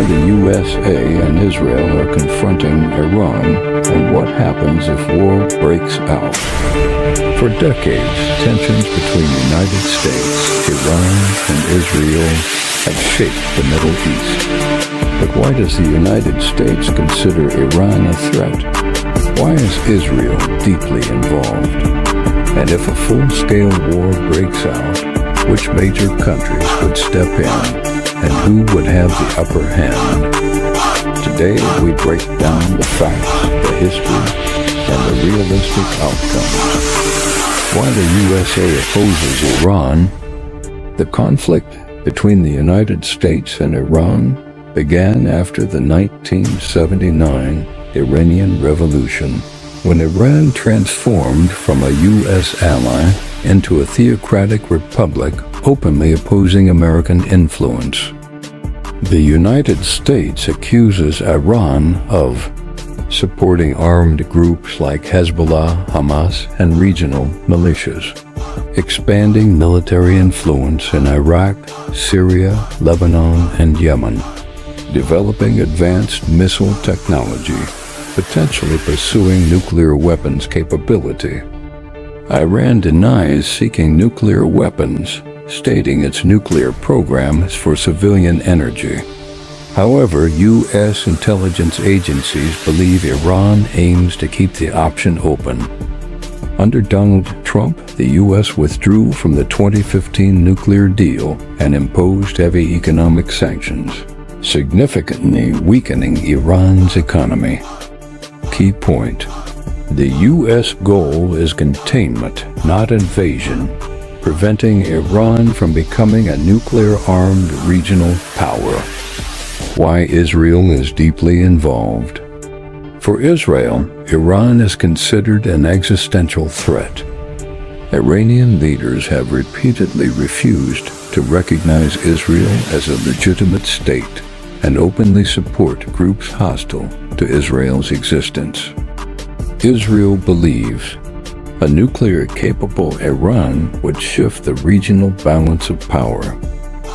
the USA and Israel are confronting Iran and what happens if war breaks out. For decades, tensions between the United States, Iran, and Israel have shaped the Middle East. But why does the United States consider Iran a threat? Why is Israel deeply involved? And if a full-scale war breaks out, which major countries would step in? And who would have the upper hand? Today, we break down the facts, the history, and the realistic outcomes. Why the USA opposes Iran? The conflict between the United States and Iran began after the 1979 Iranian Revolution, when Iran transformed from a U.S. ally into a theocratic republic openly opposing American influence. The United States accuses Iran of supporting armed groups like Hezbollah, Hamas, and regional militias, expanding military influence in Iraq, Syria, Lebanon, and Yemen, developing advanced missile technology, potentially pursuing nuclear weapons capability. Iran denies seeking nuclear weapons, stating its nuclear program is for civilian energy. However, U.S. intelligence agencies believe Iran aims to keep the option open. Under Donald Trump, the U.S. withdrew from the 2015 nuclear deal and imposed heavy economic sanctions, significantly weakening Iran's economy. Key point: the U.S. goal is containment, not invasion, preventing Iran from becoming a nuclear-armed regional power. Why Israel is deeply involved. For Israel, Iran is considered an existential threat. Iranian leaders have repeatedly refused to recognize Israel as a legitimate state and openly support groups hostile to Israel's existence. Israel believes a nuclear-capable Iran would shift the regional balance of power.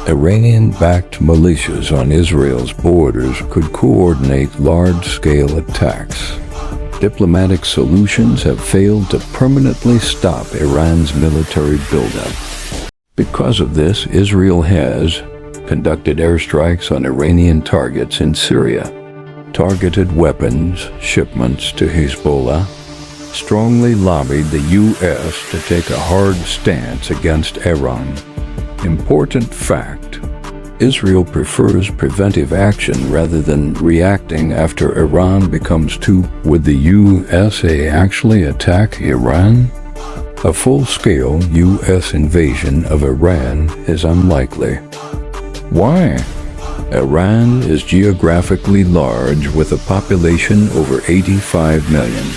Iranian-backed militias on Israel's borders could coordinate large-scale attacks. Diplomatic solutions have failed to permanently stop Iran's military buildup. Because of this, Israel has conducted airstrikes on Iranian targets in Syria, targeted weapons shipments to Hezbollah, strongly lobbied the U.S. to take a hard stance against Iran. Important fact: Israel prefers preventive action rather than reacting after Iran becomes too. Would the USA actually attack Iran? A full-scale U.S. invasion of Iran is unlikely. Why? Iran is geographically large with a population over 85 million.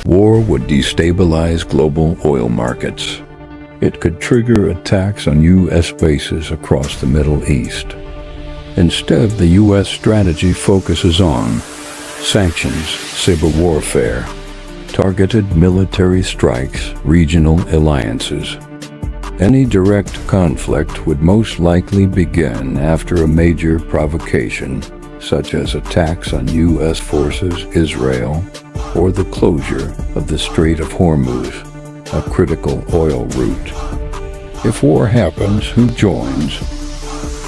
War would destabilize global oil markets. It could trigger attacks on U.S. bases across the Middle East. Instead, the U.S. strategy focuses on sanctions, cyber warfare, targeted military strikes, regional alliances. Any direct conflict would most likely begin after a major provocation, such as attacks on U.S. forces, Israel, or the closure of the Strait of Hormuz, a critical oil route. If war happens, who joins?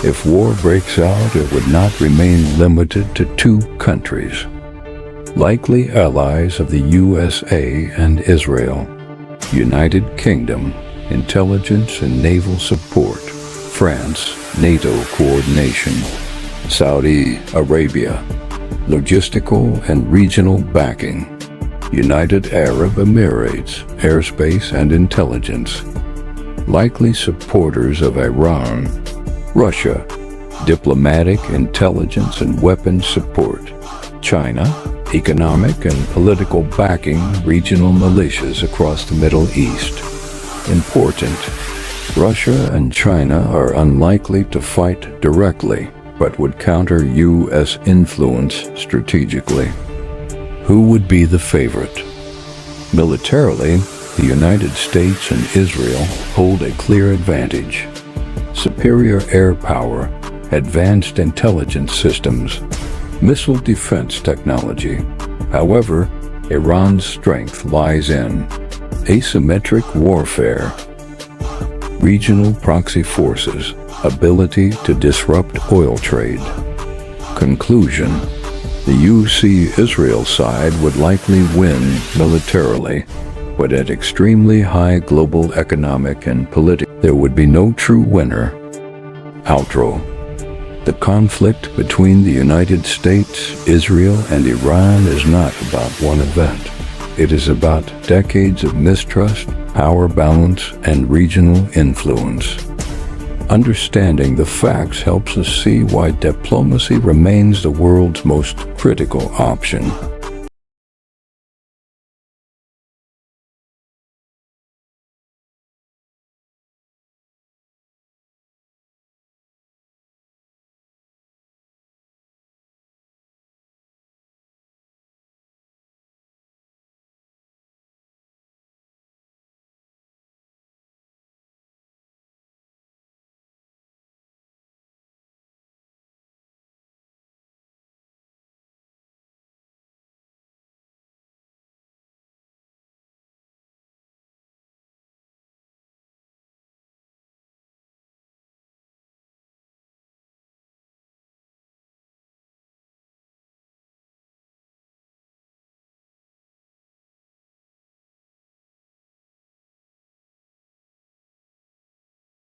If war breaks out, it would not remain limited to two countries. Likely allies of the USA and Israel: United Kingdom, intelligence and naval support; France, NATO coordination; Saudi Arabia, logistical and regional backing; United Arab Emirates, airspace and intelligence. Likely supporters of Iran: Russia, diplomatic, intelligence and weapons support; China, economic and political backing, regional militias across the Middle East. Important: Russia and China are unlikely to fight directly, but would counter U.S. influence strategically. Who would be the favorite? Militarily, the United States and Israel hold a clear advantage. Superior air power, advanced intelligence systems, missile defense technology. However, Iran's strength lies in asymmetric warfare, regional proxy forces, ability to disrupt oil trade. Conclusion: the U.S. side would likely win militarily, but at extremely high global economic and political. There would be no true winner. Outro. The conflict between the United States, Israel, and Iran is not about one event. It is about decades of mistrust, power balance, and regional influence. Understanding the facts helps us see why diplomacy remains the world's most critical option.